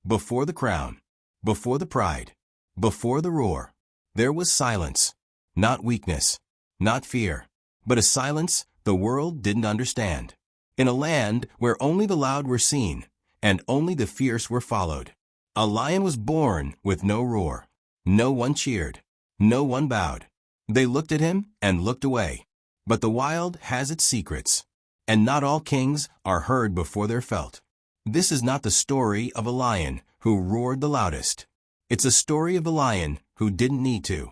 Before the crown, before the pride, before the roar, there was silence. Not weakness, not fear, but a silence the world didn't understand. In a land where only the loud were seen, and only the fierce were followed, a lion was born with no roar. No one cheered. No one bowed. They looked at him and looked away. But the wild has its secrets, and not all kings are heard before they're felt. This is not the story of a lion who roared the loudest. It's a story of the lion who didn't need to.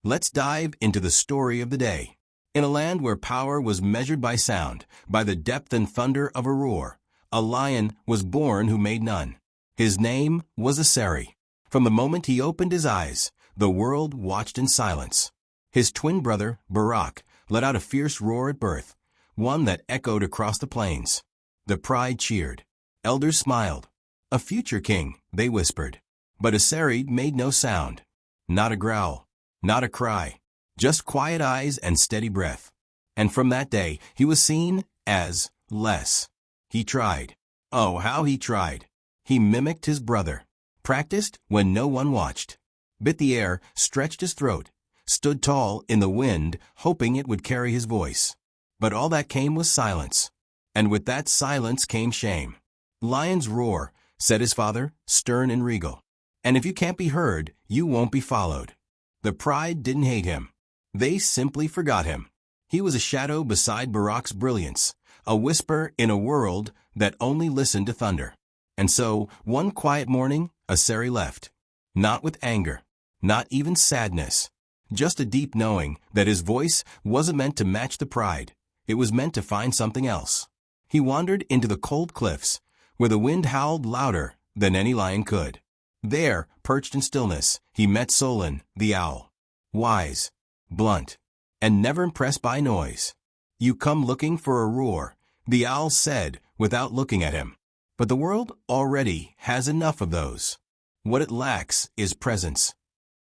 Let's dive into the story of the day. In a land where power was measured by sound, by the depth and thunder of a roar, a lion was born who made none. His name was Asari. From the moment he opened his eyes, the world watched in silence. His twin brother, Barak, let out a fierce roar at birth, one that echoed across the plains. The pride cheered. Elders smiled. A future king, they whispered. But Asari made no sound. Not a growl, not a cry, just quiet eyes and steady breath. And from that day, he was seen as less. He tried. Oh, how he tried. He mimicked his brother, practiced when no one watched, bit the air, stretched his throat, stood tall in the wind, hoping it would carry his voice. But all that came was silence. And with that silence came shame. Lions roar, said his father, stern and regal. And if you can't be heard, you won't be followed. The pride didn't hate him. They simply forgot him. He was a shadow beside Barak's brilliance, a whisper in a world that only listened to thunder. And so, one quiet morning, Asari left. Not with anger, not even sadness. Just a deep knowing that his voice wasn't meant to match the pride. It was meant to find something else. He wandered into the cold cliffs, where the wind howled louder than any lion could. There, perched in stillness, he met Solon, the owl. Wise, blunt, and never impressed by noise. You come looking for a roar, the owl said without looking at him. But the world already has enough of those. What it lacks is presence.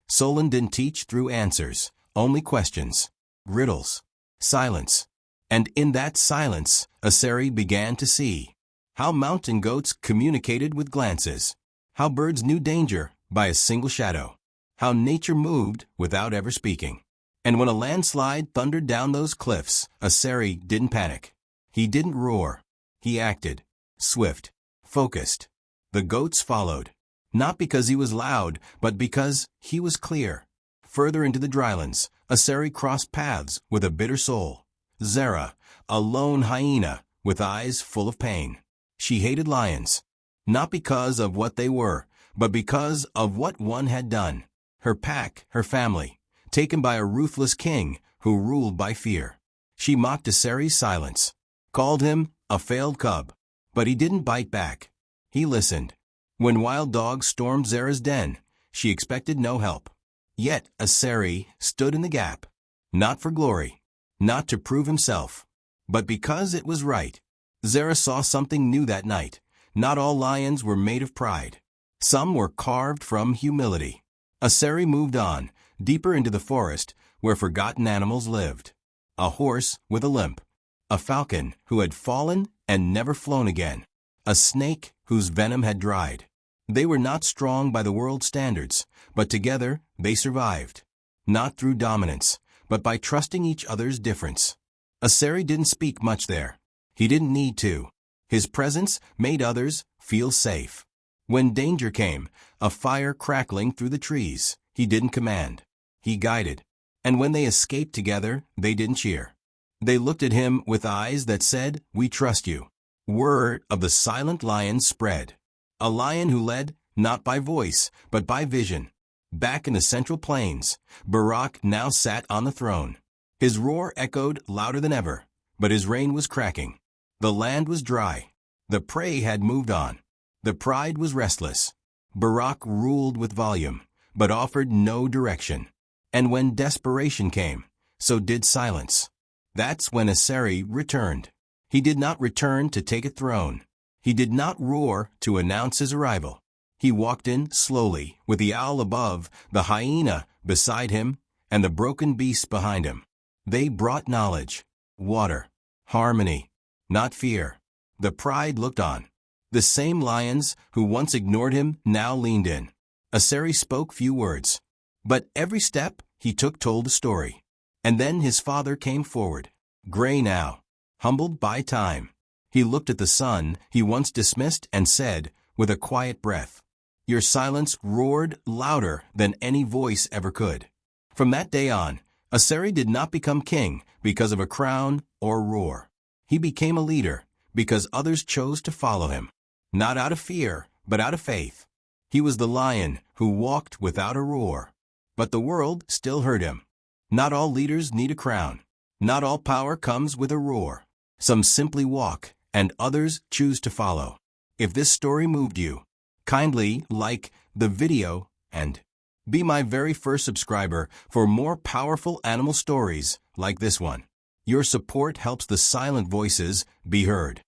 Solon didn't teach through answers, only questions, riddles, silence. And in that silence, Asari began to see how mountain goats communicated with glances, how birds knew danger by a single shadow, how nature moved without ever speaking. And when a landslide thundered down those cliffs, Asari didn't panic. He didn't roar. He acted, swift, focused. The goats followed, not because he was loud, but because he was clear. Further into the drylands, Asari crossed paths with a bitter soul. Zara, a lone hyena with eyes full of pain. She hated lions, not because of what they were, but because of what one had done. Her pack, her family, taken by a ruthless king who ruled by fear. She mocked Asari's silence, called him a failed cub. But he didn't bite back. He listened. When wild dogs stormed Zara's den, she expected no help. Yet Asari stood in the gap, not for glory, not to prove himself, but because it was right. Zara saw something new that night. Not all lions were made of pride. Some were carved from humility. Asari moved on, deeper into the forest where forgotten animals lived. A horse with a limp. A falcon who had fallen and never flown again. A snake whose venom had dried. They were not strong by the world's standards, but together they survived. Not through dominance, but by trusting each other's difference. Asari didn't speak much there. He didn't need to. His presence made others feel safe. When danger came, a fire crackling through the trees, he didn't command. He guided. And when they escaped together, they didn't cheer. They looked at him with eyes that said, "We trust you." Word of the silent lion spread. A lion who led, not by voice, but by vision. Back in the Central Plains, Barak now sat on the throne. His roar echoed louder than ever, but his reign was cracking. The land was dry. The prey had moved on. The pride was restless. Barak ruled with volume, but offered no direction. And when desperation came, so did silence. That's when Asari returned. He did not return to take a throne. He did not roar to announce his arrival. He walked in slowly, with the owl above, the hyena beside him, and the broken beast behind him. They brought knowledge, water, harmony, not fear. The pride looked on. The same lions who once ignored him now leaned in. Asari spoke few words, but every step he took told a story. And then his father came forward, gray now, humbled by time. He looked at the son he once dismissed and said, with a quiet breath, "Your silence roared louder than any voice ever could." From that day on, Asari did not become king because of a crown or roar. He became a leader because others chose to follow him. Not out of fear, but out of faith. He was the lion who walked without a roar. But the world still heard him. Not all leaders need a crown. Not all power comes with a roar. Some simply walk, and others choose to follow. If this story moved you, kindly like the video and be my very first subscriber for more powerful animal stories like this one. Your support helps the silent voices be heard.